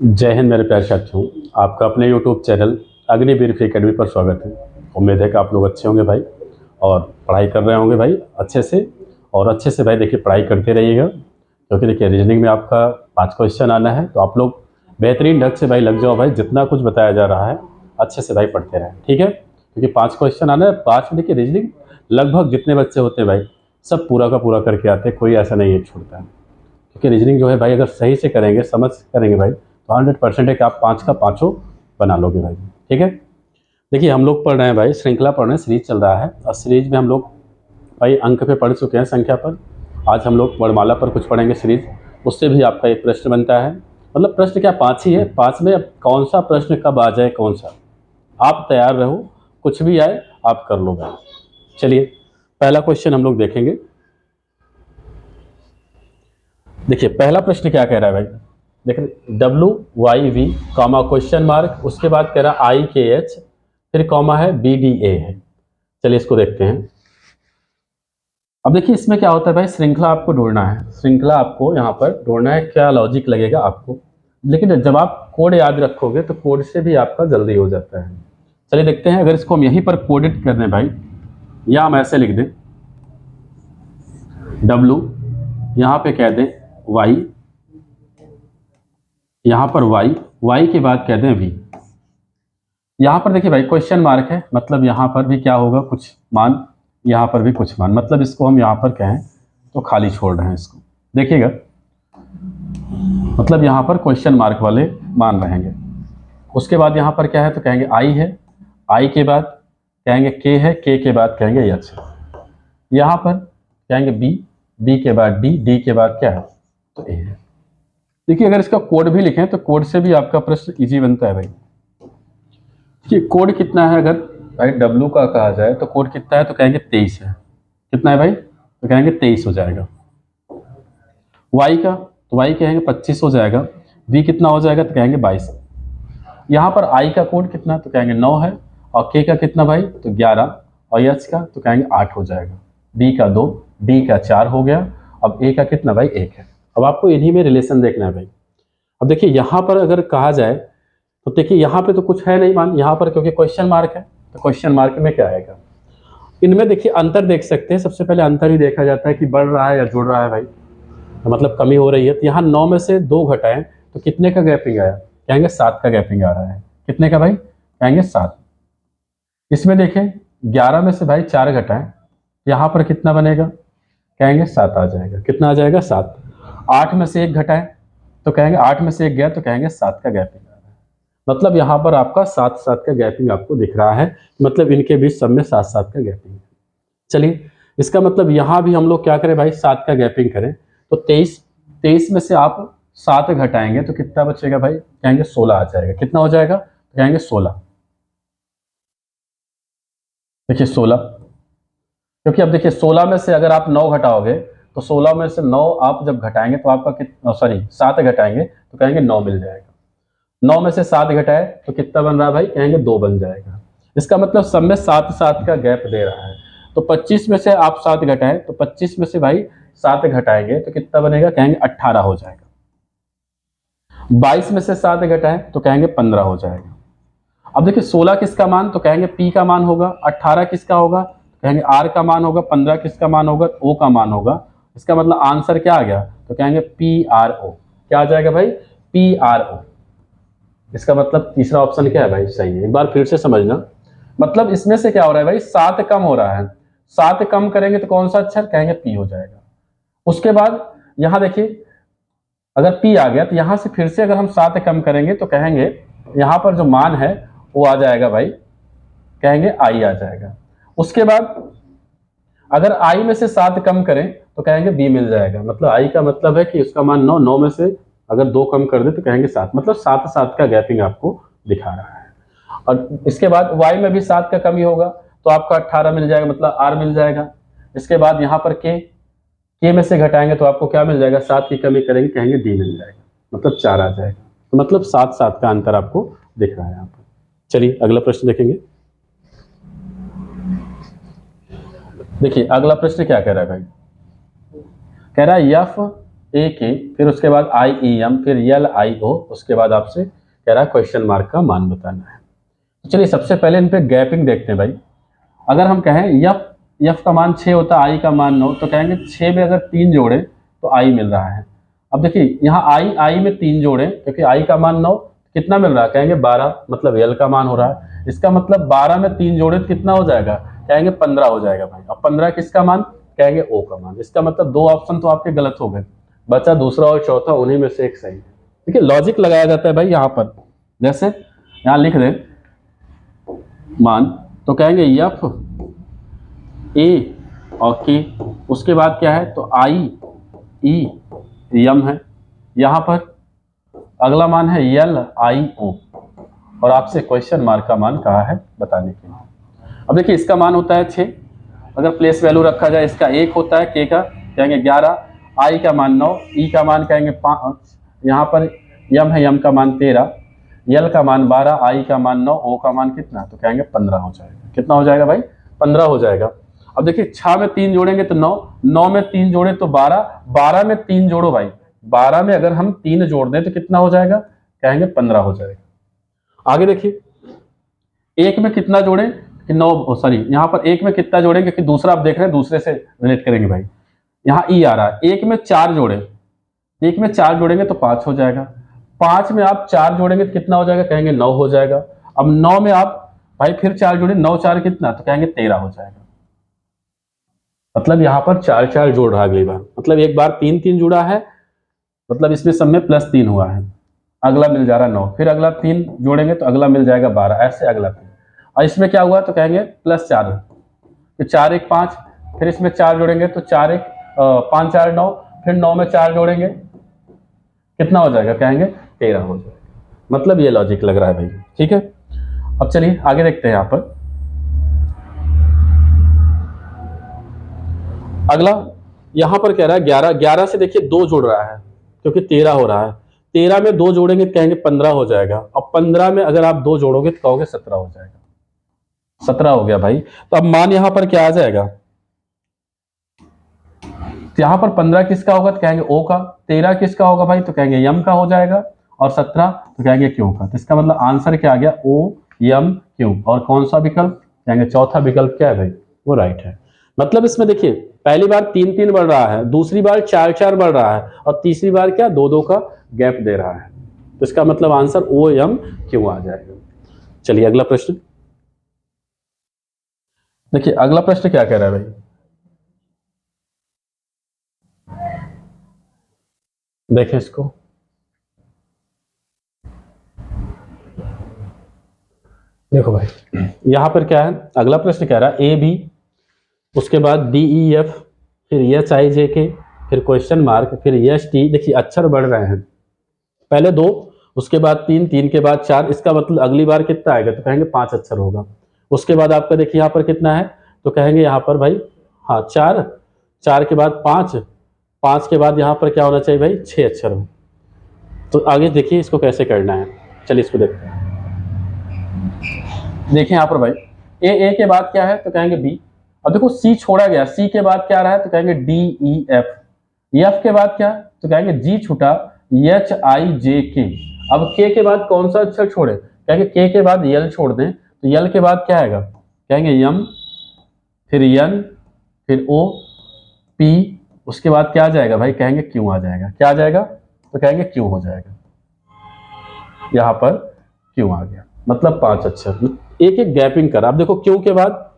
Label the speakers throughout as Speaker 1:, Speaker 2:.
Speaker 1: जय हिंद मेरे प्यारे साथियों। आपका अपने YouTube channel Agniveer free academy पर स्वागत है। उम्मीद है कि आप लोग अच्छे होंगे भाई और पढ़ाई कर रहे होंगे भाई अच्छे से। और अच्छे से भाई देखिए पढ़ाई करते रहिएगा, क्योंकि देखिए रीजनिंग में आपका 5 क्वेश्चन आना है, तो आप लोग बेहतरीन ढंग से भाई लग जाओ भाई। जितना कुछ बताया जा रहा है अच्छे से भाई पढ़ते रहें, ठीक है। क्योंकि 5 क्वेश्चन आना है, 5 में देखिए रीजनिंग लगभग जितने बच्चे होते हैं भाई सब पूरा का पूरा करके आते हैं, कोई ऐसा नहीं है छूटता है। क्योंकि रीजनिंग जो है भाई अगर सही से करेंगे, समझ करेंगे भाई, तो 100% है कि आप 5 का 5 बना लोगे भाई, ठीक है। देखिए हम लोग पढ़ रहे हैं भाई, श्रृंखला पढ़ रहे हैं, सीरीज चल रहा है और सीरीज में हम लोग भाई अंक पे पढ़ चुके हैं, संख्या पर। आज हम लोग वर्णमाला पर कुछ पढ़ेंगे सीरीज। उससे भी आपका एक प्रश्न बनता है, मतलब प्रश्न क्या 5 ही है, 5 में अब कौन सा प्रश्न कब आ जाए कौन सा, आप तैयार रहो, कुछ भी आए आप कर लो भाई। चलिए पहला क्वेश्चन हम लोग देखेंगे। देखिए पहला प्रश्न क्या कह रहा है भाई, देखिए WYV कॉमा क्वेश्चन मार्क, उसके बाद कह रहा है IKH, फिर कॉमा है BDA है। चलिए इसको देखते हैं। अब देखिए इसमें क्या होता है भाई, श्रृंखला आपको ढूंढना है, श्रृंखला आपको यहाँ पर ढूंढना है, क्या लॉजिक लगेगा आपको। लेकिन जब आप कोड याद रखोगे तो कोड से भी आपका जल्दी हो जाता है। चलिए देखते हैं, अगर इसको हम यहीं पर कोडेड कर दें भाई, या हम ऐसे लिख दें W, यहाँ पे कह दें Y, यहाँ पर y के बाद कहते हैं v। यहाँ पर देखिए भाई क्वेश्चन मार्क है, मतलब यहाँ पर भी क्या होगा, कुछ मान, यहाँ पर भी कुछ मान, मतलब इसको हम यहाँ पर कहें तो खाली छोड़ रहे हैं इसको, देखिएगा। मतलब यहाँ पर क्वेश्चन मार्क वाले मान रहेंगे। उसके बाद यहाँ पर क्या है, तो कहेंगे i है, i के बाद कहेंगे k है, k के बाद कहेंगे h। यहाँ पर कहेंगे b के बाद d के बाद क्या है, तो a है। देखिए अगर इसका कोड भी लिखें तो कोड से भी आपका प्रश्न इजी बनता है भाई। देखिए कोड कितना है, अगर भाई W का कहा जाए तो कोड कितना है, तो कहेंगे 23 है। कितना है भाई, तो कहेंगे 23 हो जाएगा। Y का, तो Y कहेंगे 25 हो जाएगा। V कितना हो जाएगा, तो कहेंगे 22। यहाँ पर I का कोड कितना, तो कहेंगे 9 है। और K का कितना भाई, तो 11। और H का तो कहेंगे 8 हो जाएगा। B का 2, D का 4 हो गया। अब A का कितना भाई, 1 है। अब आपको इन्हीं में रिलेशन देखना है भाई। अब देखिए यहाँ पर अगर कहा जाए तो देखिए यहाँ पे तो कुछ है नहीं मान, यहाँ पर क्योंकि क्वेश्चन मार्क है, तो क्वेश्चन मार्क में क्या आएगा। इनमें देखिए अंतर देख सकते हैं, सबसे पहले अंतर ही देखा जाता है कि बढ़ रहा है या जुड़ रहा है भाई, तो मतलब कमी हो रही है। तो यहाँ 9 में से 2 घटाएं तो कितने का गैपिंग आया, कहेंगे 7 का गैपिंग आ रहा है। कितने का भाई, कहेंगे 7। इसमें देखें 11 में से भाई 4 घटाएं, यहाँ पर कितना बनेगा, कहेंगे 7 आ जाएगा। कितना आ जाएगा, 7। 8 में से 1 घटाएं तो कहेंगे 8 में से 1 गया, तो कहेंगे 7 का गैपिंग आ रहा है। मतलब यहाँ पर आपका 7-7 का गैपिंग आपको दिख रहा है, मतलब इनके बीच सब में 7-7 का गैपिंग है। चलिए इसका मतलब यहाँ भी हम लोग क्या करें भाई, 7 का गैपिंग करें तो 23 में से आप 7 घटाएंगे तो कितना बचेगा भाई, कहेंगे 16 आ जाएगा। कितना हो जाएगा, तो कहेंगे 16। देखिए 16, क्योंकि अब देखिए 16 में से अगर आप 9 घटाओगे तो 16 में से 9 आप जब घटाएंगे तो आपका कितना, सॉरी 7 घटाएंगे तो कहेंगे 9 मिल जाएगा। 9 में से 7 घटाए तो कितना बन रहा है भाई, कहेंगे 2 बन जाएगा। इसका मतलब सब में 7-7 का गैप दे रहा है। तो 25 में से आप 7 घटाएं तो 25 में से भाई 7 घटाएंगे तो कितना बनेगा, कहेंगे 18 हो जाएगा। 22 में से 7 घटाएं तो कहेंगे 15 हो जाएगा। अब देखिए 16 किसका मान, तो कहेंगे P का मान होगा। 18 किसका होगा, तो कहेंगे R का मान होगा। 15 किसका मान होगा, O का मान होगा। इसका मतलब आंसर क्या आ गया, तो कहेंगे PRO। क्या आ जाएगा भाई, PRO। इसका मतलब तीसरा ऑप्शन क्या है भाई, सही है। एक बार फिर से समझना, मतलब इसमें से क्या हो रहा है भाई, 7 कम हो रहा है। 7 कम करेंगे तो कौन सा अक्षर, कहेंगे P हो जाएगा। उसके बाद यहाँ देखिए अगर P आ गया तो यहाँ से फिर से अगर हम 7 कम करेंगे तो कहेंगे यहाँ पर जो मान है वो आ जाएगा भाई, कहेंगे I आ जाएगा। उसके बाद अगर I में से 7 कम करें तो कहेंगे B मिल जाएगा। मतलब I का मतलब है कि उसका मान 9, 9 में से अगर 2 कम कर दे तो कहेंगे 7। मतलब 7-7 का गैपिंग आपको दिखा रहा है। और इसके बाद Y में भी 7 का कमी होगा तो आपका 18 मिल जाएगा, मतलब R मिल जाएगा। इसके बाद यहाँ पर K में से घटाएंगे तो आपको क्या मिल जाएगा, 7 की कमी करेंगे कहेंगे D मिल जाएगा, मतलब 4 आ जाएगा। तो मतलब 7-7 का अंतर आपको दिख रहा है यहाँ पर। चलिए अगला प्रश्न देखेंगे। देखिए अगला प्रश्न क्या कह रहा है भाई, कह रहा है F ए के, फिर उसके बाद आई ई एम, फिर यल आई ओ, उसके बाद आपसे कह रहा है क्वेश्चन मार्क का मान बताना है। तो चलिए सबसे पहले इन पे गैपिंग देखते हैं भाई। अगर हम कहें यफ, यफ का मान 6 होता है, आई का मान 9, तो कहेंगे 6 में अगर 3 जोड़े तो आई मिल रहा है। अब देखिए यहाँ आई आई में 3 जोड़े, क्योंकि आई का मान 9, कितना मिल रहा है, कहेंगे 12, मतलब यल का मान हो रहा है। इसका मतलब 12 में 3 जोड़े तो कितना हो जाएगा, कहेंगे 15 हो जाएगा भाई। अब 15 किसका मान, कहेंगे ओ का मान। इसका मतलब 2 ऑप्शन तो आपके गलत हो गए, बचा दूसरा और चौथा, उन्हीं में से एक सही है। देखिए लॉजिक लगाया जाता है भाई यहाँ पर। जैसे यहाँ लिख दे मान, तो कहेंगे यफ ए और के, उसके बाद क्या है, तो आई ई एम है। यहाँ पर अगला मान है यल आई ओ, और आपसे क्वेश्चन मार्क का मान कहा है बताने के लिए। अब देखिए इसका मान होता है 6, अगर प्लेस वैल्यू रखा जाए, इसका 1 होता है, के का कहेंगे 11, आई का मान 9, ई का मान कहेंगे 5, यहाँ पर यम है, यम का मान 13, यल का मान 12, आई का मान 9, ओ का मान कितना, तो कहेंगे 15 हो जाएगा। कितना हो जाएगा भाई, 15 हो जाएगा। अब देखिए 6 में 3 जोड़ेंगे तो 9, 9 में 3 जोड़े तो 12, 12 में 3 जोड़ो भाई, 12 में अगर हम 3 जोड़ दें तो कितना हो जाएगा, कहेंगे 15 हो जाएगा। आगे देखिए एक में कितना जोड़े कि 9, सॉरी यहाँ पर एक में कितना जोड़ेंगे, क्योंकि दूसरा आप देख रहे हैं, दूसरे से रिलेट करेंगे भाई। यहाँ ई आ रहा है, एक में 4 जोड़े, एक में 4 जोड़ेंगे तो 5 हो जाएगा, 5 में आप 4 जोड़ेंगे तो कितना हो जाएगा, कहेंगे 9 हो जाएगा। अब 9 में आप भाई फिर 4 जोड़े, 9 4 कितना, तो कहेंगे 13 हो जाएगा। मतलब यहाँ पर 4 4 जोड़ रहा है अगली बार, मतलब एक बार 3 3 जुड़ा है, मतलब इसमें सब में +3 हुआ है, अगला मिल जा रहा है 9, फिर अगला 3 जोड़ेंगे तो अगला मिल जाएगा 12, ऐसे अगला 3। और इसमें क्या हुआ, तो कहेंगे +4, तो 4 1 5, फिर इसमें 4 जोड़ेंगे तो 4 1 5 4 9, फिर 9 में 4 जोड़ेंगे कितना हो जाएगा, कहेंगे 13 हो जाएगा। मतलब ये लॉजिक लग रहा है भाई, ठीक है। अब चलिए आगे देखते हैं। यहाँ पर अगला यहाँ पर कह रहा है 11, 11 से देखिए 2 जोड़ रहा है, क्योंकि 13 हो रहा है, 13 में 2 जोड़ेंगे तो कहेंगे 15 हो जाएगा। अब 15 में अगर आप 2 जोड़ोगे तो कहोगे 17 हो जाएगा, 17 हो गया भाई। तो अब मान यहाँ पर क्या आ जाएगा, तो यहाँ पर 15 किसका होगा, तो कहेंगे ओ का, 13 किसका होगा भाई, तो कहेंगे यम का हो जाएगा, और 17 तो कहेंगे क्यों का। तो इसका मतलब आंसर क्या आ गया, ओ यम क्यों। और कौन सा विकल्प, कहेंगे चौथा विकल्प क्या है भाई, वो राइट है। मतलब इसमें देखिए पहली बार 3 3 बढ़ रहा है, दूसरी बार 4 4 बढ़ रहा है, और तीसरी बार क्या 2 2 का गैप दे रहा है। तो इसका मतलब आंसर ओ एम क्यों आ जाएगा। चलिए अगला प्रश्न देखिए, अगला प्रश्न क्या कह रहा है भाई, देखें इसको। देखो भाई यहां पर क्या है, अगला प्रश्न कह रहा है ए बी, उसके बाद डी ई एफ, फिर एच आई जे के, फिर क्वेश्चन मार्क, फिर एस टी। देखिए अक्षर बढ़ रहे हैं, पहले 2, उसके बाद 3, 3 के बाद 4, इसका मतलब अगली बार कितना आएगा, तो कहेंगे 5 अक्षर होगा। उसके बाद आपका देखिए यहाँ पर कितना है, तो कहेंगे यहाँ पर भाई हाँ 4, 4 के बाद 5, 5 के बाद यहाँ पर क्या होना चाहिए भाई, 6 अक्षर हो। तो आगे देखिए इसको कैसे करना है, चलिए इसको देखते हैं। देखिए यहाँ पर भाई ए के बाद क्या है, तो कहेंगे बी। अब देखो सी छोड़ा गया, सी के बाद क्या रहा है, तो कहेंगे डी ई एफ, एफ के बाद क्या, तो कहेंगे जी छूटा, एच आई जे के। अब के बाद कौन सा अक्षर छोड़े, कहेंगे के के बाद यल छोड़ दें, तो यल के बाद क्या आएगा, कहेंगे यम, फिर एन, फिर ओ, पी, उसके बाद क्या आ जाएगा भाई, कहेंगे क्यों आ जाएगा। क्या आ जाएगा, तो कहेंगे क्यों हो जाएगा। यहाँ पर क्यों आ गया, मतलब 5 अक्षर, एक एक गैपिंग कर। आप देखो क्यों के बाद,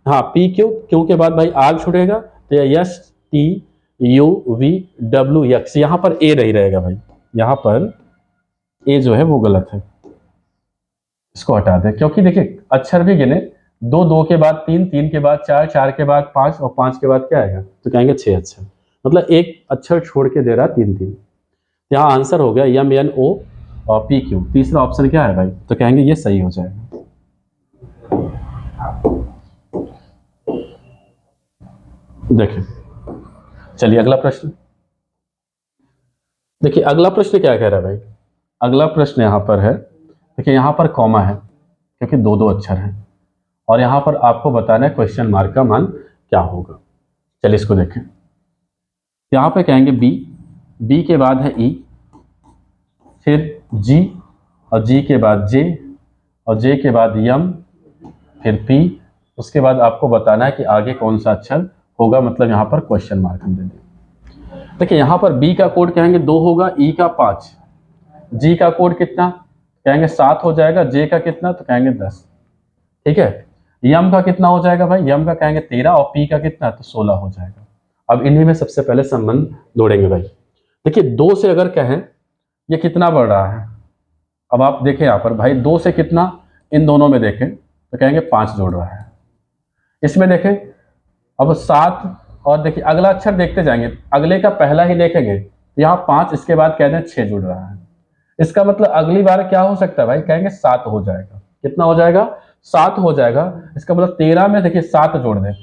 Speaker 1: हाँ पी क्यू, क्यों के बाद भाई आर छुड़ेगा, तो S T U V W x, यहाँ पर ए नहीं रहेगा भाई, यहाँ पर ए जो है वो गलत है, इसको हटा दें। क्योंकि देखिए अक्षर भी गिने, 2 2 के बाद 3, 3 के बाद 4, 4 के बाद 5, और 5 के बाद क्या आएगा, तो कहेंगे 6 अक्षर, मतलब एक अक्षर छोड़ के दे रहा 3 3। यहाँ आंसर हो गया एम एन ओ और पी क्यू। तीसरा ऑप्शन क्या है भाई, तो कहेंगे ये सही हो जाएगा। देखिए चलिए अगला प्रश्न देखिए, अगला प्रश्न क्या कह रहा है भाई, अगला प्रश्न यहाँ पर है, देखिए यहाँ पर कॉमा है, क्योंकि 2 2 अक्षर हैं, और यहाँ पर आपको बताना है क्वेश्चन मार्क का मान क्या होगा। चलिए इसको देखें, यहाँ पे कहेंगे बी, बी के बाद है ई, फिर जी, और जी के बाद जे, और जे के बाद यम, फिर पी। उसके बाद आपको बताना है कि आगे कौन सा अक्षर होगा, मतलब यहाँ पर क्वेश्चन मार्क हम दे दें। देखिए यहाँ पर बी का कोड कहेंगे 2 होगा, ई का 5, जी का कोड कितना कहेंगे 7 हो जाएगा, जे का कितना तो कहेंगे 10, ठीक है। यम का कितना हो जाएगा भाई, यम का कहेंगे 13, और पी का कितना तो 16 हो जाएगा। अब इन्हीं में सबसे पहले संबंध जोड़ेंगे भाई। देखिए 2 से अगर कहें ये कितना बढ़ रहा है, अब आप देखें यहाँ पर भाई 2 से कितना, इन दोनों में देखें तो कहेंगे 5 जोड़ रहा है। इसमें देखें अब 7, और देखिए अगला अक्षर देखते जाएंगे, अगले का पहला ही देखेंगे तो यहाँ 5, इसके बाद कहते हैं 6 जुड़ रहा है। इसका मतलब अगली बार क्या हो सकता है भाई, कहेंगे 7 हो जाएगा। कितना हो जाएगा, 7 हो जाएगा। इसका मतलब 13 में देखिए 7 जोड़ दें,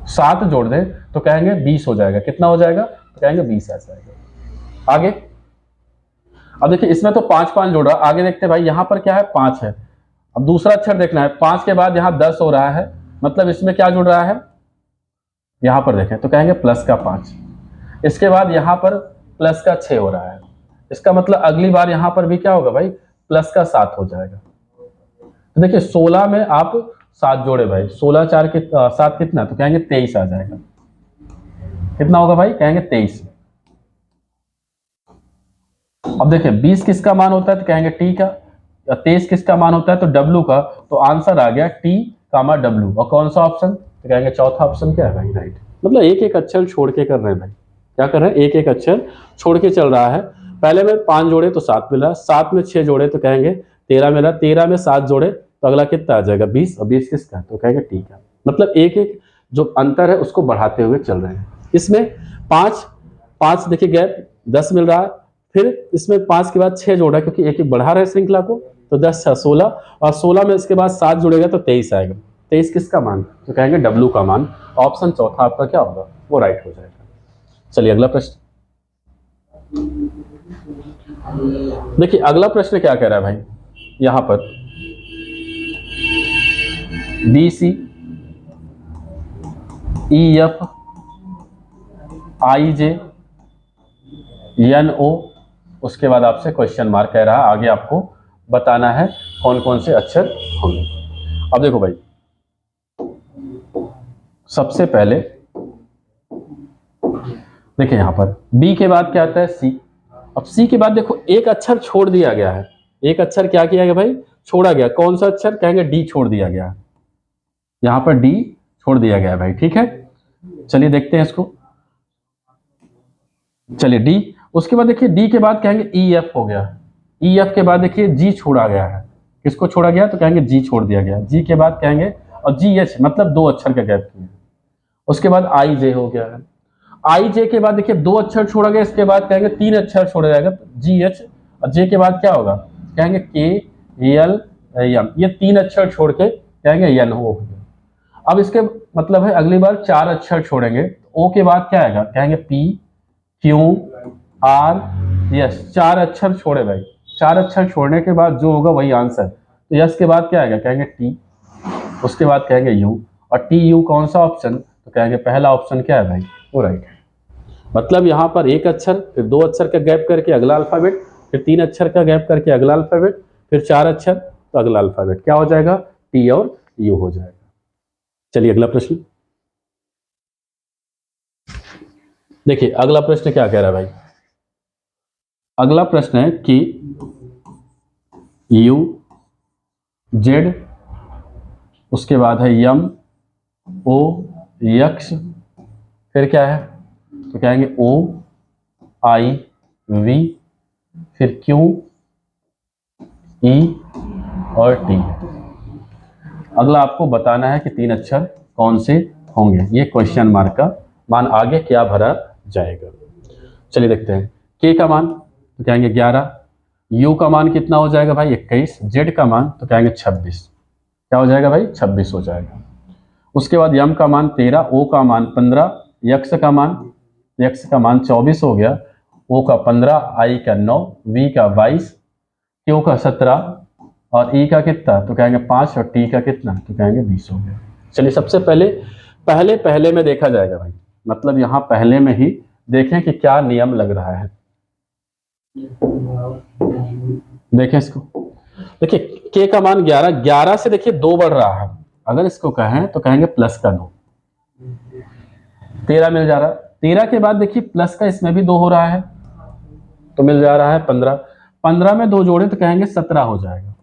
Speaker 1: 7 जोड़ दें तो कहेंगे 20 हो जाएगा। कितना हो जाएगा तो कहेंगे 20 आ जाएगा। आगे अब देखिए इसमें तो 5 5 जोड़ रहा है, आगे देखते हैं भाई यहाँ पर क्या है 5 है। अब दूसरा अक्षर देखना है, 5 के बाद यहाँ 10 हो रहा है, मतलब इसमें क्या जुड़ रहा है, यहाँ पर देखें तो कहेंगे प्लस का 5, इसके बाद यहाँ पर प्लस का 6 हो रहा है। इसका मतलब अगली बार यहाँ पर भी क्या होगा भाई, प्लस का 7 हो जाएगा। तो देखिए 16 में आप 7 जोड़े भाई, 16 4 के 7 कितना तो कहेंगे 23 आ जाएगा। कितना होगा भाई, कहेंगे 23। अब देखिए 20 किसका मान होता है तो कहेंगे टी का, 23 किसका मान होता है तो डब्लू का। तो आंसर आ गया टी कामा डब्लू। और कौन सा ऑप्शन तो कहेंगे चौथा ऑप्शन क्या है भाई, राइट। मतलब एक एक अक्षर छोड़ के कर रहे हैं भाई, क्या कर रहे हैं, एक एक अक्षर छोड़ के चल रहा है। पहले में 5 जोड़े तो 7 मिला, 7 में 6 जोड़े तो कहेंगे 13 मिला, 13 में 7 जोड़े तो अगला कितना आ जाएगा 20, और 20 किसका तो कहेंगे टी का। मतलब एक एक जो अंतर है उसको बढ़ाते हुए चल रहे हैं। इसमें 5 5 देखिए गैप 10 मिल रहा है, फिर इसमें 5 के बाद 6 जोड़ा क्योंकि एक एक बढ़ा रहे श्रृंखला को, तो 10 6 16, और 16 में इसके बाद 7 जुड़ेगा तो 23 आएगा। 23 किसका मान तो कहेंगे डब्लू का मान। ऑप्शन चौथा आपका क्या होगा, वो राइट हो जाएगा। चलिए अगला प्रश्न देखिए, अगला प्रश्न क्या कह रहा है भाई, यहां पर B C E F I J N O, उसके बाद आपसे क्वेश्चन मार्क कह रहा है, आगे आपको बताना है कौन कौन से अक्षर होंगे। अब देखो भाई सबसे पहले देखिए यहां पर बी के बाद क्या आता है सी। अब सी के बाद देखो एक अक्षर छोड़ दिया गया है, एक अक्षर क्या किया गया भाई, छोड़ा गया। कौन सा अक्षर कहेंगे डी छोड़ दिया गया, यहां पर डी छोड़ दिया गया भाई, ठीक है। चलिए देखते हैं इसको, चलिए डी। उसके बाद देखिए डी के बाद कहेंगे ई एफ हो गया, ई एफ के बाद देखिए जी छोड़ा गया है। किसको छोड़ा गया तो कहेंगे जी छोड़ दिया गया। जी के बाद कहेंगे और जी एच, मतलब 2 अक्षर का गैप किया। उसके बाद आई जे हो गया है। आई जे के बाद देखिए 2 अक्षर छोड़ा गया, इसके बाद कहेंगे 3 अक्षर छोड़ा जाएगा, जी एच, और जे के बाद क्या होगा कहेंगे के एल एम, ये 3 अक्षर छोड़ के कहेंगे एन हो गया। अब इसके मतलब है अगली बार 4 अक्षर छोड़ेंगे, ओ के बाद क्या आएगा कहेंगे पी क्यू आर, यस 4 अक्षर छोड़े भाई, 4 अक्षर छोड़ने के बाद जो होगा वही आंसर। तो यस के बाद क्या आएगा कहेंगे टी, उसके बाद कहेंगे यू, और टी यू कौन सा ऑप्शन तो कहेंगे पहला ऑप्शन क्या है भाई, वो राइट है। मतलब यहाँ पर एक अक्षर, फिर 2 अक्षर का गैप करके अगला अल्फाबेट, फिर 3 अक्षर का गैप करके अगला अल्फाबेट, फिर 4 अक्षर तो अगला अल्फाबेट क्या हो जाएगा, टी और यू हो जाएगा। चलिए अगला प्रश्न देखिए, अगला प्रश्न क्या कह रहा है भाई, अगला प्रश्न है कि यू जेड, उसके बाद है यम ओ यक्स, फिर क्या है तो कहेंगे ओ आई वी, फिर क्यू ई और टी। अगला आपको बताना है कि 3 अक्षर कौन से होंगे, ये क्वेश्चन मार्क का मान आगे क्या भरा जाएगा। चलिए देखते हैं, के का मान तो कहेंगे 11, यू का मान कितना हो जाएगा भाई 21, जेड का मान तो कहेंगे 26, क्या हो जाएगा भाई 26 हो जाएगा। उसके बाद यम का मान 13, ओ का मान 15, यक्स का मान 24 हो गया, ओ का 15, आई का 9, वी का 22, क्यू का 17 और ई का कितना तो कहेंगे 5, और टी का कितना तो कहेंगे 20 हो गया। चलिए सबसे पहले पहले में देखा जाएगा भाई, मतलब यहाँ पहले में ही देखें कि क्या नियम लग रहा है। देखें इसको, देखिए के का मान 11, 11 से देखिए 2 बढ़ रहा है, अगर इसको कहें तो कहेंगे प्लस का 2, 13 मिल जा रहा है। 13 के बाद देखिए प्लस का इसमें भी 2 हो रहा है, तो मिल जा रहा है 15। 15 में 2 जोड़े तो कहेंगे 17 हो जाएगा।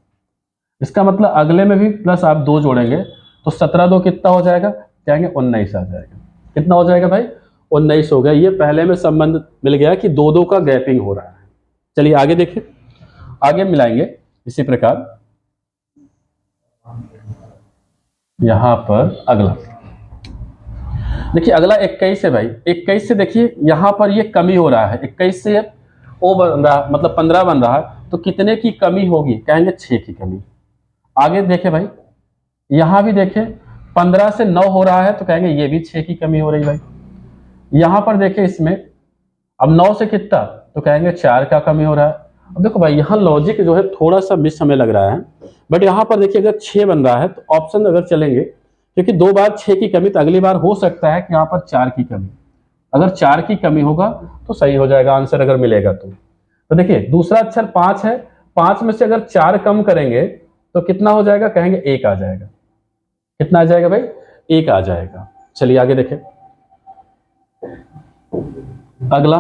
Speaker 1: इसका मतलब अगले में भी प्लस आप 2 जोड़ेंगे तो 17 2 कितना हो जाएगा, कहेंगे 19 आ जाएगा। कितना हो जाएगा भाई, 19 हो गया। ये पहले में संबंध मिल गया कि 2 2 का गैपिंग हो रहा है। चलिए आगे देखिए, आगे मिलाएंगे इसी प्रकार। यहां पर अगला देखिए, अगला 21 है भाई। 21 से देखिए यहां पर ये कमी हो रहा है, 21 से ओ बन रहा, मतलब 15 बन रहा है, तो कितने की कमी होगी, कहेंगे 6 की कमी। आगे देखे भाई, यहां भी देखे 15 से 9 हो रहा है, तो कहेंगे ये भी 6 की कमी हो रही भाई। यहां पर देखे इसमें अब 9 से कितना, तो कहेंगे 4 का कमी हो रहा है। अब देखो भाई, यहाँ लॉजिक जो है थोड़ा सा मिस हमें लग रहा है, बट यहाँ पर देखिए अगर 6 बन रहा है तो ऑप्शन अगर चलेंगे, क्योंकि 2 बार 6 की कमी, तो अगली बार हो सकता है कि यहाँ पर 4 की कमी। अगर 4 की कमी होगा तो सही हो जाएगा आंसर, अगर मिलेगा तो देखिए दूसरा अक्षर 5 है, 5 में से अगर 4 कम करेंगे तो कितना हो जाएगा, कहेंगे 1 आ जाएगा। कितना आ जाएगा भाई, 1 आ जाएगा। चलिए आगे देखें, अगला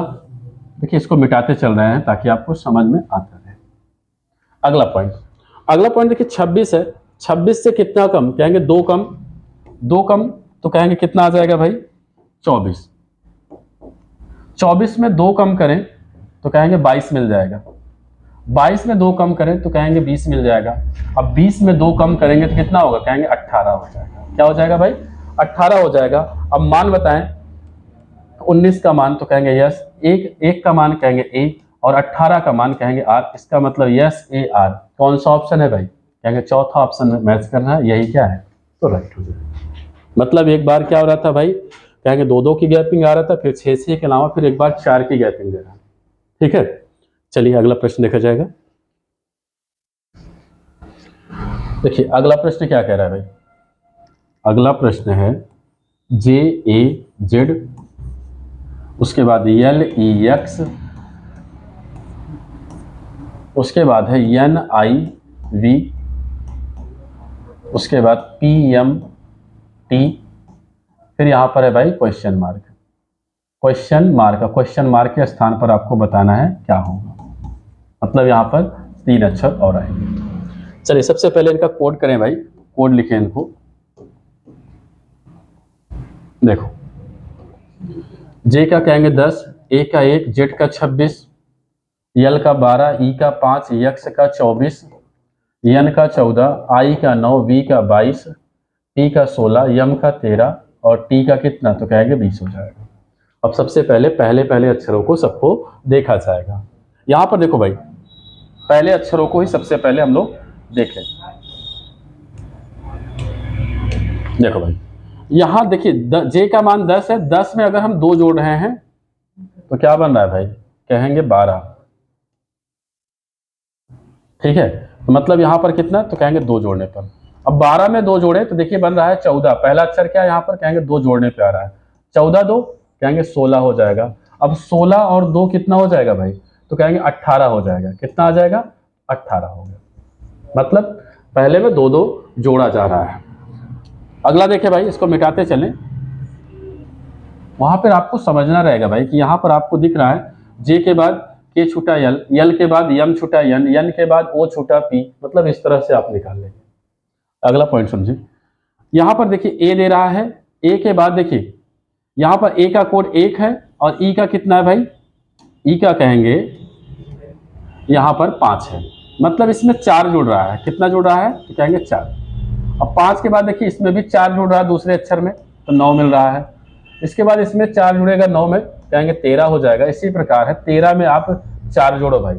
Speaker 1: देखिए, इसको मिटाते चल रहे हैं ताकि आपको समझ में आता रहे। अगला पॉइंट देखिए 26 है, 26 से कितना कम, कहेंगे 2 कम, 2 कम तो कहेंगे कितना आ जाएगा भाई, 24। 24 में 2 कम करें तो कहेंगे 22 मिल जाएगा। 22 में 2 कम करें तो कहेंगे 20 मिल जाएगा। अब 20 में 2 कम करेंगे तो कितना होगा, कहेंगे 18 हो जाएगा। क्या हो जाएगा भाई, 18 हो जाएगा। अब मान बताएं, 19 का मान तो कहेंगे यस, एक का मान कहेंगे ए, और 18 का मान कहेंगे आर। इसका मतलब यस ए आर। कौन सा ऑप्शन है भाई, कहेंगे चौथा ऑप्शन में मैच करना है, यही क्या है, तो राइट हो जाएगा। मतलब एक बार क्या हो रहा था भाई, कहेंगे 2 2 की गैपिंग आ रहा था, फिर 6 6 के अलावा फिर एक बार 4 की गैपिंग दे रहा है। ठीक है, चलिए अगला प्रश्न देखा जाएगा। देखिए अगला प्रश्न क्या कह रहा है भाई, अगला प्रश्न है जे ए जेड, उसके बाद एल ई एक्स, उसके बाद है एन आई वी, उसके बाद पी एम टी, फिर यहां पर है भाई क्वेश्चन मार्क। क्वेश्चन मार्क के स्थान पर आपको बताना है क्या होगा, मतलब यहां पर 3 अक्षर और आएंगे। चलिए सबसे पहले इनका कोड करें भाई, कोड लिखें इनको। देखो, जे का कहेंगे 10, ए का 1, जेड का 26, यल का 12, ई का 5, यक्स का 24, एन का 14, आई का 9, वी का 22, पी का 16, यम का 13 और टी का कितना, तो कहेंगे 20 हो जाएगा। अब सबसे पहले अक्षरों को सबको देखा जाएगा। यहां पर देखो भाई, पहले अक्षरों को ही सबसे पहले हम लोग देखें। देखो भाई, यहां देखिए जे का मान 10 है, 10 में अगर हम 2 जोड़ रहे हैं तो क्या बन रहा है भाई, कहेंगे 12। ठीक है, तो मतलब यहां पर कितना, तो कहेंगे 2 जोड़ने पर। अब 12 में 2 जोड़े तो देखिए बन रहा है 14। पहला अक्षर क्या है यहाँ पर, कहेंगे 2 जोड़ने पे आ रहा है, 14 2 कहेंगे 16 हो जाएगा। अब 16 और 2 कितना हो जाएगा भाई, तो कहेंगे 18 हो जाएगा। कितना आ जाएगा, 18 हो गया। मतलब पहले में 2 2 जोड़ा जा रहा है। अगला देखे भाई, इसको मिटाते चलें, वहां पर आपको समझना रहेगा भाई कि यहां पर आपको दिख रहा है जे के बाद के छुटा यल, यल के बाद यम छुटा यन, यन के बाद ओ छुटा पी, मतलब इस तरह से आप निकाल लेंगे। अगला पॉइंट समझिए, यहां पर देखिए ए दे रहा है, ए के बाद देखिए यहां पर ए का कोड 1 है और ई का कितना है भाई, ई का कहेंगे यहां पर 5 है, मतलब इसमें 4 जुड़ रहा है। कितना जुड़ रहा है, तो कहेंगे 4। अब 5 के बाद देखिए इसमें भी 4 जुड़ रहा है दूसरे अक्षर में, तो 9 मिल रहा है। इसके बाद इसमें 4 जुड़ेगा 9 में, कहेंगे 13 हो जाएगा। इसी प्रकार है 13 में आप 4 जोड़ो भाई,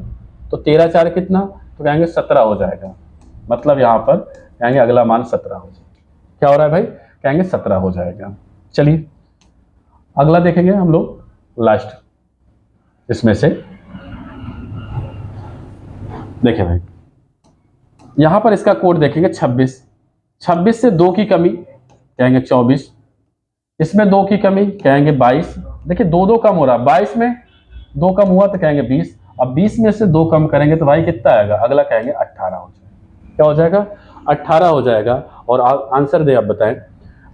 Speaker 1: तो 13 4 कितना, तो कहेंगे 17 हो जाएगा। मतलब यहाँ पर कहेंगे अगला मान 17 हो जाएगा। क्या हो रहा है भाई, कहेंगे 17 हो जाएगा। चलिए अगला देखेंगे हम लोग लास्ट इसमें से। देखिए भाई, यहां पर इसका कोड देखेंगे 26, 26 से 2 की कमी, कहेंगे 24, इसमें 2 की कमी, कहेंगे 22। देखिए 2 2 कम हो रहा है, 22 में 2 कम हुआ तो कहेंगे 20। अब 20 में से 2 कम करेंगे तो भाई कितना आएगा, अगला कहेंगे 18 हो जाएगा। क्या हो जाएगा, 18 हो जाएगा। और आंसर दे आप बताएं,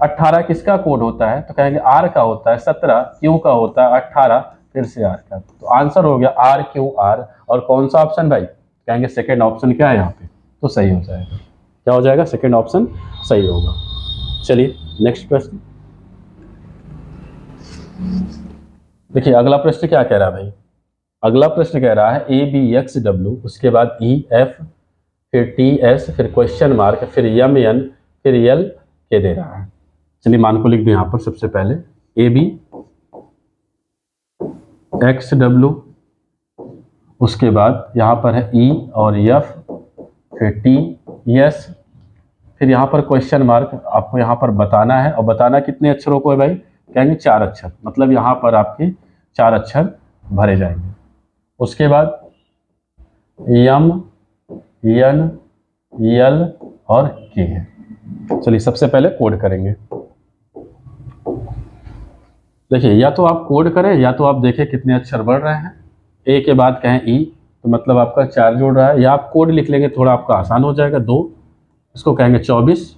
Speaker 1: 18 किसका कोड होता है, तो कहेंगे आर का होता है, 17 क्यू का होता है, 18 फिर से आर का। तो आंसर हो गया आर क्यू आर। और कौन सा ऑप्शन भाई, कहेंगे सेकेंड ऑप्शन क्या है यहाँ पे, तो सही हो जाएगा। क्या हो जाएगा, सेकेंड ऑप्शन सही होगा। चलिए नेक्स्ट प्रश्न देखिए। अगला प्रश्न क्या कह रहा है भाई, अगला प्रश्न कह रहा है ए बी एक्स डब्ल्यू, उसके बाद ई एफ, फिर टी एस, फिर क्वेश्चन मार्क, फिर एम एन, फिर एल के दे रहा है। चलिए मान को लिख दें यहाँ पर। सबसे पहले ए बी एक्स डब्ल्यू, उसके बाद यहाँ पर है ई और एफ, फिर टी एस, फिर यहाँ पर क्वेश्चन मार्क। आपको यहाँ पर बताना है, और बताना कितने अक्षरों को है भाई, कहेंगे 4 अक्षर। मतलब यहाँ पर आपके 4 अक्षर भरे जाएंगे। उसके बाद यम, एन, एल और के है। चलिए सबसे पहले कोड करेंगे। देखिए या तो आप कोड करें या तो आप देखें कितने अक्षर बढ़ रहे हैं। ए के बाद कहें ई, तो मतलब आपका 4 जोड़ रहा है, या आप कोड लिख लेंगे, थोड़ा आपका आसान हो जाएगा। 2, इसको कहेंगे 24,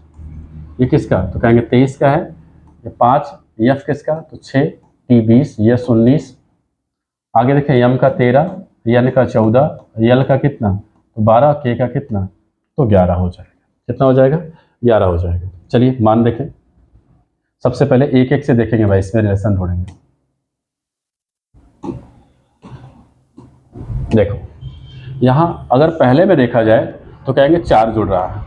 Speaker 1: ये किसका, तो कहेंगे 23 का है। ये 5, एफ किसका, तो 6, टी 20, यस 19। आगे देखें यम का 13, एन का 14, यल का कितना, तो 12, के का कितना, तो 11 हो जाएगा। कितना हो जाएगा, 11 हो जाएगा। चलिए मान देखें। सबसे पहले एक एक से देखेंगे भाई, इसमें रिलेशन ढूंढेंगे। देखो यहां अगर पहले में देखा जाए तो कहेंगे 4 जुड़ रहा है।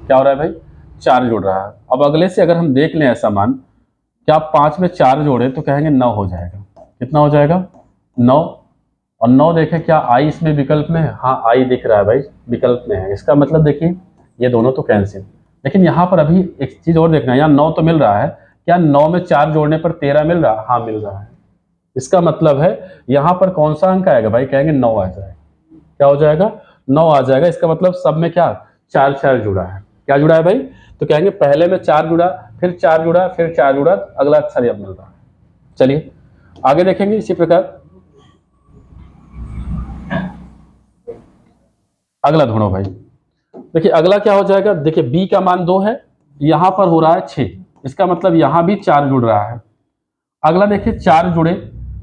Speaker 1: क्या हो रहा है भाई, 4 जुड़ रहा है। अब अगले से अगर हम देख लें ऐसा मान, क्या आप 5 में 4 जोड़े तो कहेंगे 9 हो जाएगा। कितना हो जाएगा, 9। और 9 देखें क्या आई इसमें विकल्प में है, हाँ आई दिख रहा है भाई, विकल्प में है। इसका मतलब देखिए ये दोनों तो कैंसिल। लेकिन यहाँ पर अभी एक चीज और देखना है, यहाँ 9 तो मिल रहा है, क्या 9 में 4 जोड़ने पर 13 मिल रहा है, हाँ मिल रहा है। इसका मतलब है यहाँ पर कौन सा अंक आएगा भाई, कहेंगे 9 आ जाएगा। क्या हो जाएगा, 9 आ जाएगा। इसका मतलब सब में क्या 4 4 जुड़ा है। क्या जुड़ा है भाई, तो कहेंगे पहले में 4 जुड़ा, फिर 4 जुड़ा, फिर 4 जुड़ा, अगला अक्षर अब मिल रहा है। चलिए आगे देखेंगे इसी प्रकार। अगला ढूंढो भाई। देखिए अगला क्या हो जाएगा, देखिए बी का मान 2 है, यहां पर हो रहा है 6, इसका मतलब यहां भी 4 जुड़ रहा है। अगला देखिए 4 जुड़े,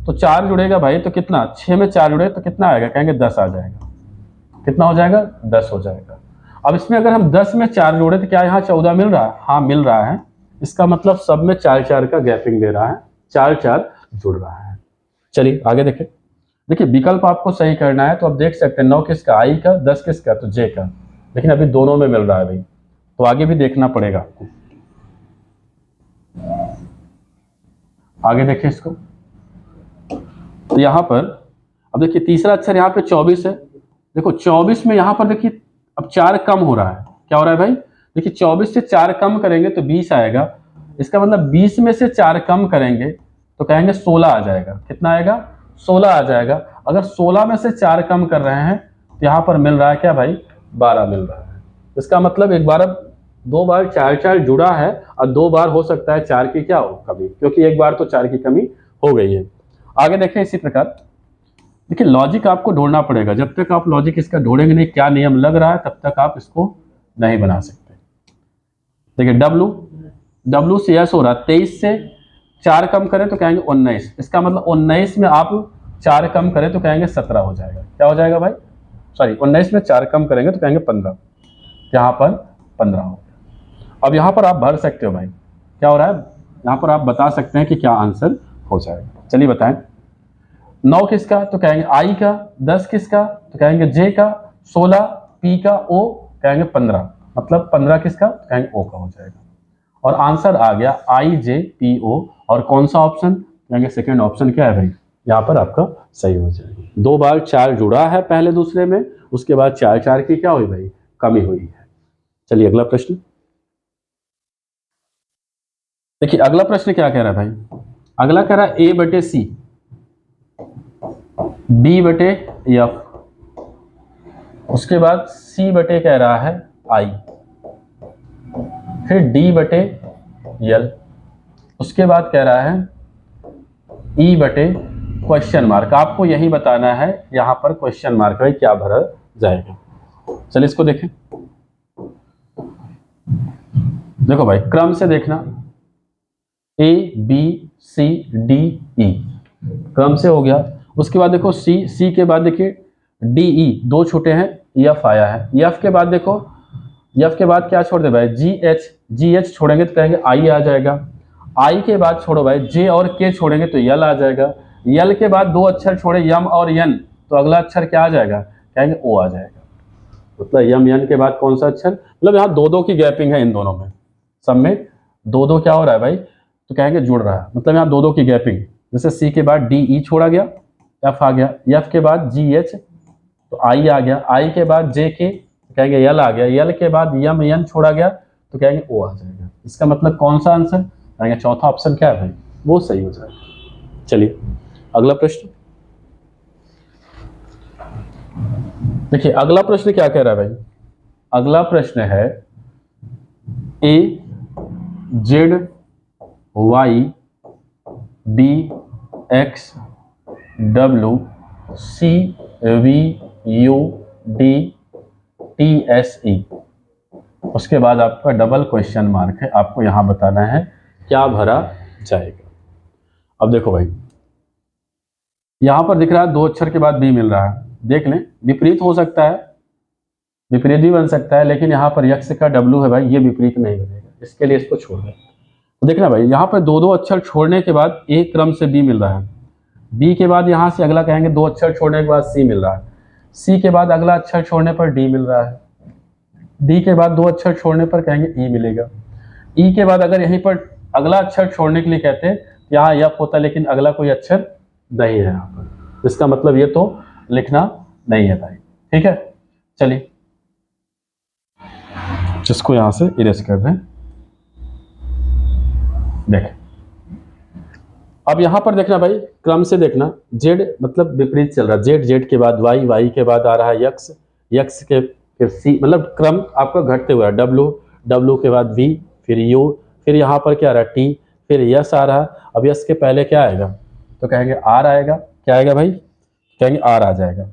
Speaker 1: तो 4 जुड़ेगा भाई तो कितना, 6 में 4 जुड़े तो कितना आएगा, कहेंगे 10 आ जाएगा। कितना हो जाएगा, 10 हो जाएगा। अब इसमें अगर हम 10 में 4 जोड़े तो क्या यहाँ 14 मिल रहा है, हाँ मिल रहा है। इसका मतलब सब में 4 4 का गैपिंग दे रहा है, 4 4 जुड़ रहा है। चलिए आगे देखें। देखिए विकल्प आपको सही करना है, तो आप देख सकते हैं 9 किसका, आई का, 10 किसका, तो जे का। लेकिन अभी दोनों में मिल रहा है भाई, तो आगे भी देखना पड़ेगा आपको। आगे देखिए इसको, तो यहाँ पर अब देखिए तीसरा अक्षर यहाँ पे 24 है। देखो 24 में यहाँ पर देखिए अब 4 कम हो रहा है। क्या हो रहा है भाई, देखिए 24 से 4 कम करेंगे तो 20 आएगा। इसका मतलब 20 में से 4 कम करेंगे तो कहेंगे 16 आ जाएगा। कितना आएगा, 16 आ जाएगा। अगर 16 में से 4 कम कर रहे हैं तो यहाँ पर मिल रहा है क्या भाई, 12 मिल रहा है। इसका मतलब एक बार, अब 2 बार 4 4 जुड़ा है, और 2 बार हो सकता है 4 की क्या हो, कमी, क्योंकि एक बार तो 4 की कमी हो गई है। आगे देखें इसी प्रकार। देखिए लॉजिक आपको ढूंढना पड़ेगा, जब तक आप लॉजिक इसका ढूंढेंगे नहीं क्या नियम लग रहा है, तब तक आप इसको नहीं बना सकते। देखिए डब्लू से एस हो रहा है, 23 से 4 कम करें तो कहेंगे 19। इसका मतलब 19 में आप 4 कम करें तो कहेंगे 17 हो जाएगा। क्या हो जाएगा भाई, सॉरी 19 में 4 कम करेंगे तो कहेंगे 15, यहाँ पर 15 हो गया। अब यहाँ पर आप भर सकते हो भाई, क्या हो रहा है, यहाँ पर आप बता सकते हैं कि क्या आंसर हो जाएगा। चलिए बताएं। 9 किसका, तो कहेंगे आई का, 10 किसका, तो कहेंगे जे का, 16 पी का, ओ कहेंगे 15, मतलब 15 किसका, तो कहेंगे ओ का हो जाएगा। और आंसर आ गया आई जे पी ओ। और कौन सा ऑप्शन, कहेंगे सेकेंड ऑप्शन क्या है भाई, यहाँ पर आपका सही हो जाएगा। 2 बार 4 जुड़ा है पहले दूसरे में, उसके बाद 4 4 की क्या हुई भाई, कमी हुई है। चलिए अगला प्रश्न देखिए। अगला प्रश्न क्या कह रहा है भाई, अगला कह रहा है ए बटे सी, बी बटे एफ, उसके बाद सी बटे कह रहा है आई, फिर डी बटे यल, उसके बाद कह रहा है ई बटे क्वेश्चन मार्क, आपको यही बताना है यहाँ पर क्वेश्चन मार्क है क्या भरा जाएगा। चलिए इसको देखें। देखो भाई क्रम से देखना, A B C D E क्रम से हो गया। उसके बाद देखो सी के बाद देखिए डी ई, दो छूटे हैं, एफ आया है। एफ के बाद देखो, एफ के बाद क्या छोड़ दे भाई, जी एच छोड़ेंगे तो कहेंगे आई आ जाएगा। आई के बाद छोड़ो भाई जे और के छोड़ेंगे तो यल आ जाएगा। यल के बाद दो अक्षर छोड़े यम और यन, तो अगला अक्षर क्या आ जाएगा, कहेंगे ओ आ जाएगा। मतलब यम यन के बाद कौन सा अक्षर, मतलब यहाँ दो दो की गैपिंग है इन दोनों में, सब में दो दो क्या हो रहा है भाई, तो कहेंगे जुड़ रहा है, मतलब यहाँ दो दो की गैपिंग। जैसे सी के बाद डी ई छोड़ा गया, एफ आ गया, एफ के बाद जी एच तो आई आ गया, आई के बाद जे के तो कहेंगे यल आ गया, यल के बाद यम यन छोड़ा गया तो कहेंगे ओ आ जाएगा। इसका मतलब कौन सा आंसर, कहेंगे चौथा ऑप्शन क्या है भाई, वो सही हो जाएगा। चलिए अगला प्रश्न देखिए, अगला प्रश्न क्या कह रहा है भाई, अगला प्रश्न है A Z Y B X W C V U D T S E. उसके बाद आपका डबल क्वेश्चन मार्क है, आपको यहां बताना है क्या भरा जाएगा। अब देखो भाई यहां पर दिख रहा है दो अक्षर के बाद बी मिल रहा है, देख लें विपरीत हो सकता है, विपरीत भी बन सकता है, लेकिन यहाँ पर यक्ष का डब्लू है भाई, ये विपरीत नहीं बनेगा, इसके लिए इसको छोड़ दें। तो देखना भाई यहाँ पर दो दो अक्षर छोड़ने के बाद एक क्रम से बी मिल रहा है, बी के बाद यहाँ से अगला कहेंगे दो अक्षर छोड़ने के बाद सी मिल रहा है, सी के बाद अगला अक्षर छोड़ने पर डी मिल रहा है, डी के बाद दो अक्षर छोड़ने पर कहेंगे ई मिलेगा, ई के बाद अगर यहीं पर अगला अक्षर छोड़ने के लिए कहते हैं यहाँ यफ होता है, लेकिन अगला कोई अक्षर नहीं है यहाँ पर, इसका मतलब ये तो लिखना नहीं है भाई, ठीक है। चलिए जिसको यहां से इरेज कर दें। देखें अब यहां पर देखना भाई क्रम से देखना, जेड मतलब विपरीत चल रहा है, जेड जेड के बाद वाई, वाई के बाद आ रहा है यक्स, यक्स के फिर सी, मतलब क्रम आपका घटते हुआ है, डब्लू, डब्लू के बाद वी, फिर यू, फिर यहाँ पर क्या आ रहा है टी, फिर यस आ रहा है। अब यस के पहले क्या आएगा, तो कहेंगे आर आएगा, क्या आएगा भाई, कहेंगे आर आ जाएगा,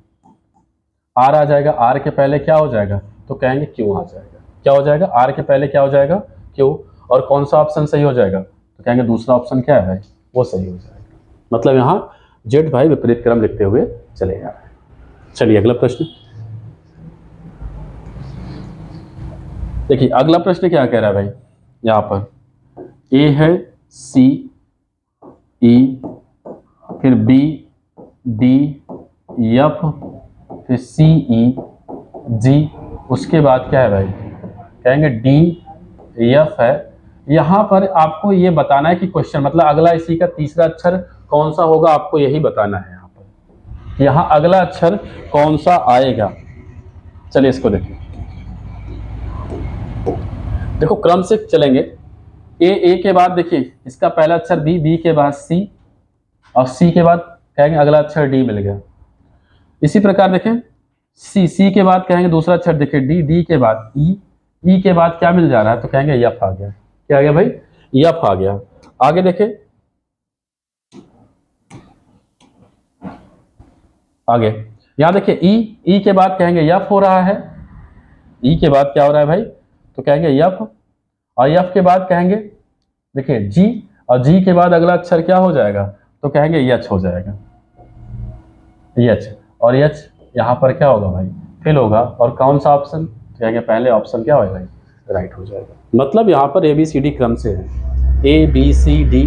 Speaker 1: आर आ जाएगा। आर के पहले क्या हो जाएगा, तो कहेंगे क्यू आ जाएगा, क्या हो जाएगा, आर के पहले क्या हो जाएगा, क्यू। और कौन सा ऑप्शन सही हो जाएगा, तो कहेंगे दूसरा ऑप्शन क्या है भाई, वो सही हो जाएगा। मतलब यहाँ जेड भाई विपरीत क्रम लिखते हुए चले जा रहे हैं। चलिए अगला प्रश्न देखिए, अगला प्रश्न क्या कह रहा है भाई, यहाँ पर ए है सी ई फिर बी डी एफ फिर सी ई जी, उसके बाद क्या है भाई, कहेंगे डी एफ है। यहाँ पर आपको ये बताना है कि क्वेश्चन मतलब अगला इसी का तीसरा अक्षर कौन सा होगा, आपको यही बताना है यहाँ पर, यहाँ अगला अक्षर कौन सा आएगा। चलिए इसको देखिए, देखो क्रम से चलेंगे, ए के बाद देखिए इसका पहला अक्षर बी, बी के बाद सी और सी के बाद कहेंगे अगला अक्षर डी मिल गया। इसी प्रकार देखें सी के बाद कहेंगे दूसरा अक्षर देखिए डी, डी के बाद ई के बाद क्या मिल जा रहा है, तो कहेंगे यफ आ गया, क्या आ गया भाई, यफ आ गया। आगे देखें, आगे यहां देखिए ई के बाद कहेंगे यफ हो रहा है, ई के बाद क्या हो रहा है भाई, तो कहेंगे यफ, और यफ के बाद कहेंगे देखिए जी, और जी के बाद अगला अक्षर क्या हो जाएगा, तो कहेंगे यच हो जाएगा, यच, और यच यहाँ पर क्या होगा भाई, फिल होगा। और कौन सा ऑप्शन, तो कहेंगे पहले ऑप्शन क्या होगा भाई, राइट हो जाएगा। मतलब यहाँ पर ए बी सी डी क्रम से है, ए बी सी डी,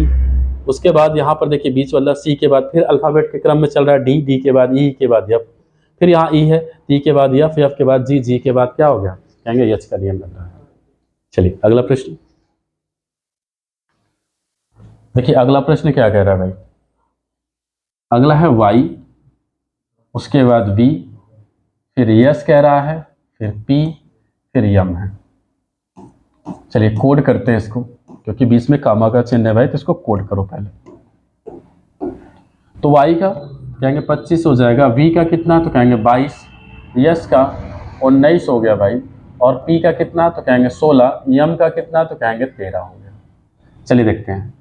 Speaker 1: उसके बाद यहाँ पर देखिए बीच वाला सी के बाद फिर अल्फाबेट के क्रम में चल रहा है डी, डी के बाद ई के बाद एफ, फिर यहाँ ई है, ई के बाद एफ, एफ के बाद जी, जी के बाद क्या हो गया, कहेंगे यच का नियम लग रहा है। चलिए अगला प्रश्न देखिए, अगला प्रश्न क्या कह रहा है भाई, अगला है वाई, उसके बाद वी, फिर यस कह रहा है, फिर पी, फिर यम है। चलिए कोड करते हैं इसको, क्योंकि बीच में कामा का चिन्ह है भाई, तो इसको कोड करो पहले। तो वाई का कहेंगे 25 हो जाएगा, वी का कितना, तो कहेंगे 22, यस का 19 हो गया भाई, और पी का कितना, तो कहेंगे 16, यम का कितना, तो कहेंगे 13 हो गया। चलिए देखते हैं,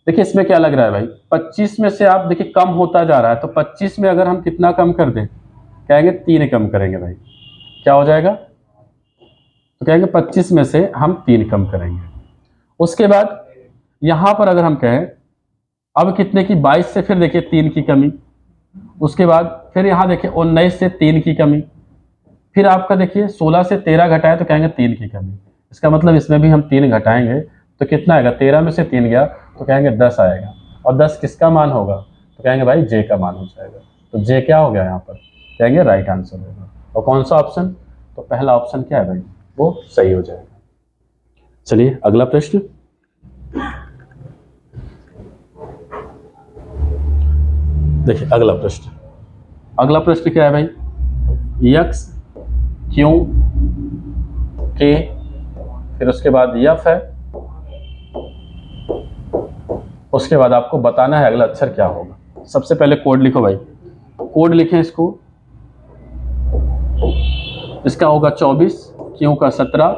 Speaker 1: देखिए इसमें क्या लग रहा है भाई, 25 में से आप देखिए कम होता जा रहा है, तो 25 में अगर हम कितना कम कर दें, कहेंगे 3 कम करेंगे भाई, क्या हो जाएगा, तो कहेंगे 25 में से हम 3 कम करेंगे। उसके बाद यहां पर अगर हम कहें अब कितने की, 22 से फिर देखिए 3 की कमी, उसके बाद फिर यहां देखिए 19 से 3 की कमी, फिर आपका देखिए 16 से 13 घटाए तो कहेंगे 3 की कमी। इसका मतलब इसमें भी हम 3 घटाएंगे तो कितना आएगा, 13 में से 3 गया तो कहेंगे 10 आएगा, और 10 किसका मान होगा, तो कहेंगे भाई जे का मान हो जाएगा। तो जे क्या हो गया यहाँ पर, कहेंगे राइट आंसर होगा। और कौन सा ऑप्शन, तो पहला ऑप्शन क्या है भाई, वो सही हो जाएगा। चलिए अगला प्रश्न, देखिए अगला प्रश्न, अगला प्रश्न क्या है भाई, यक्स क्यू के, फिर उसके बाद यफ है, उसके बाद आपको बताना है अगला अक्षर क्या होगा। सबसे पहले कोड लिखो भाई, कोड लिखें इसको, इसका होगा 24, क्यू का 17,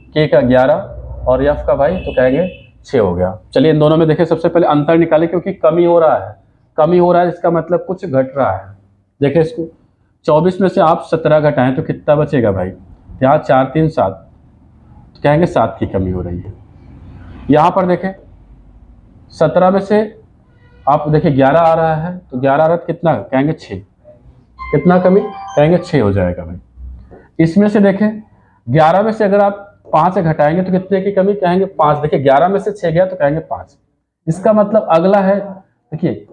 Speaker 1: के का 11 और यफ का भाई तो कहेंगे 6 हो गया। चलिए इन दोनों में देखें, सबसे पहले अंतर निकालें, क्योंकि कमी हो रहा है, कमी हो रहा है इसका मतलब कुछ घट रहा है। देखें इसको, 24 में से आप 17 घटाएं तो कितना बचेगा भाई, यहाँ 4 3 7, तो कहेंगे 7 की कमी हो रही है। यहाँ पर देखें 17 में से आप देखिए 11 आ रहा है, तो 11 आ रहा है कितना, कहेंगे 6, कितना कमी, कहेंगे 6 हो जाएगा भाई। इसमें से देखें 11 में से अगर आप 5 घटाएंगे तो कितने की कमी, कहेंगे 5। देखिए 11 में से 6 गया तो कहेंगे 5। इसका मतलब अगला है, देखिए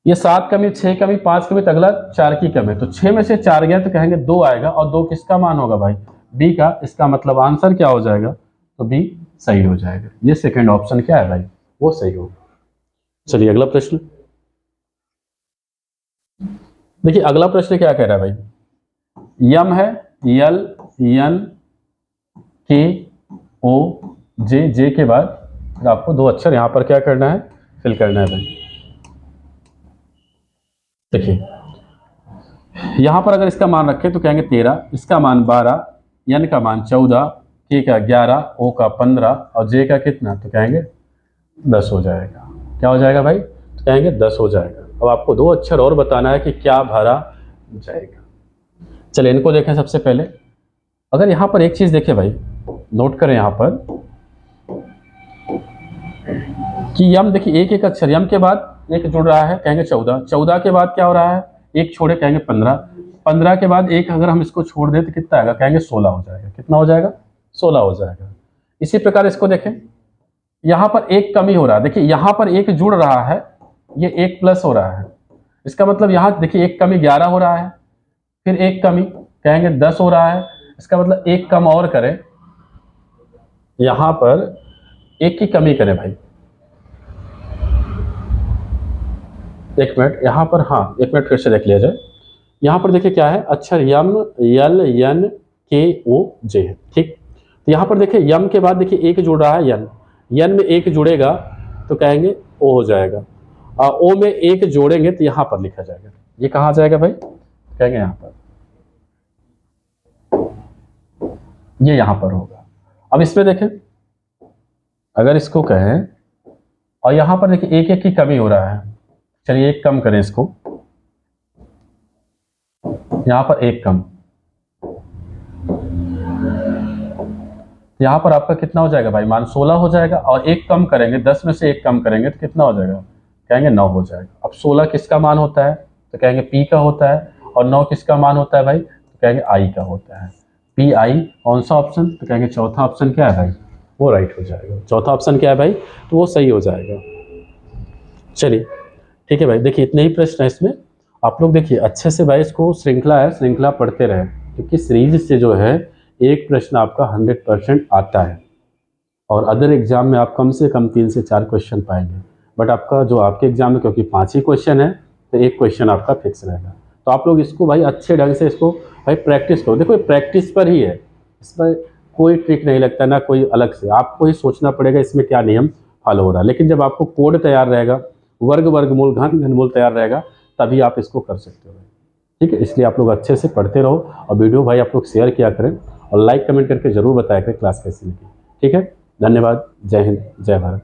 Speaker 1: ये 7 कमी, 6 कमी, 5 कमी, तो अगला 4 की कमी, तो 6 में से 4 गया तो कहेंगे 2 आएगा, और 2 किसका मान होगा भाई, बी का। इसका मतलब आंसर क्या हो जाएगा, तो बी सही हो जाएगा। ये सेकंड ऑप्शन क्या है भाई, वो सही होगा। चलिए अगला प्रश्न, देखिए अगला प्रश्न क्या कह रहा है भाई, यम है, यल यन के ओ जे, जे के बाद आपको 2 अक्षर यहां पर क्या करना है, फिल करना है भाई। देखिए यहां पर अगर इसका मान रखें तो कहेंगे 13, इसका मान 12, यन का मान 14, के का 11, ओ का 15 और जे का कितना, तो कहेंगे 10 हो जाएगा। क्या हो जाएगा भाई, तो कहेंगे 10 हो जाएगा। अब आपको 2 अक्षर और बताना है कि क्या भरा जाएगा। चलिए इनको देखें। सबसे पहले अगर यहाँ पर एक चीज देखें भाई, नोट करें यहाँ पर कि यम, देखिए एक एक अक्षर, यम के बाद एक जुड़ रहा है, कहेंगे 14, 14 के बाद क्या हो रहा है, एक छोड़े, कहेंगे 15, 15 के बाद एक अगर हम इसको छोड़ दें तो कितना आएगा, कहेंगे 16 हो जाएगा। कितना हो जाएगा, 16 हो जाएगा। इसी प्रकार इसको देखें, यहाँ पर एक कमी हो रहा है, देखिए यहाँ पर एक जुड़ रहा है, ये एक प्लस हो रहा है, इसका मतलब यहाँ देखिए एक कमी 11 हो रहा है, फिर एक कमी कहेंगे 10 हो रहा है, इसका मतलब एक कम और करें, यहाँ पर एक की कमी करें भाई, एक मिनट यहाँ पर, हाँ एक मिनट फिर से देख लिया जाए। यहाँ पर देखिए क्या है, अक्षर यम यल यन के ओ जे है, ठीक। तो यहाँ पर देखिए यम के बाद देखिए एक जुड़ रहा है, यन, यन में एक जुड़ेगा तो कहेंगे ओ हो जाएगा, और ओ में एक जोड़ेंगे तो यहाँ पर लिखा जाएगा। ये कहाँ जाएगा भाई, कहेंगे यहाँ पर, ये यहाँ पर होगा। अब इसमें देखें, अगर इसको कहें और यहाँ पर देखिए एक एक की कमी हो रहा है, चलिए एक कम करें इसको, यहाँ पर एक कम, यहाँ पर आपका कितना हो जाएगा भाई, मान 16 हो जाएगा, और एक कम करेंगे, 10 में से एक कम करेंगे तो कितना हो जाएगा, कहेंगे 9 हो जाएगा। अब 16 किसका मान होता है, तो कहेंगे पी का होता है, और 9 किसका मान होता है भाई, तो कहेंगे आई का होता है, पी आई। कौन सा ऑप्शन, तो कहेंगे चौथा ऑप्शन क्या है भाई, वो राइट हो जाएगा। चौथा ऑप्शन क्या है भाई, तो वो सही हो जाएगा। चलिए ठीक है भाई, देखिए इतने ही प्रश्न है इसमें, आप लोग देखिए अच्छे से भाई, इसको श्रृंखला है, श्रृंखला पढ़ते रहे, क्योंकि सीरीज से जो है एक प्रश्न आपका 100% आता है, और अदर एग्जाम में आप कम से कम 3 से 4 क्वेश्चन पाएंगे, बट आपका जो आपके एग्जाम में क्योंकि 5 ही क्वेश्चन है तो एक क्वेश्चन आपका फिक्स रहेगा। तो आप लोग इसको भाई अच्छे ढंग से इसको भाई प्रैक्टिस करो। देखो प्रैक्टिस पर ही है, इस पर कोई ट्रिक नहीं लगता, ना कोई अलग से, आपको ही सोचना पड़ेगा इसमें क्या नियम फॉलो हो रहा है। लेकिन जब आपको कोड तैयार रहेगा, वर्ग वर्गमूल घन घनमूल तैयार रहेगा, तभी आप इसको कर सकते हो। ठीक है, इसलिए आप लोग अच्छे से पढ़ते रहो, और वीडियो भाई आप लोग शेयर किया करें, और लाइक कमेंट करके जरूर बताया करें क्लास कैसी लगी। ठीक है, धन्यवाद, जय हिंद, जय भारत।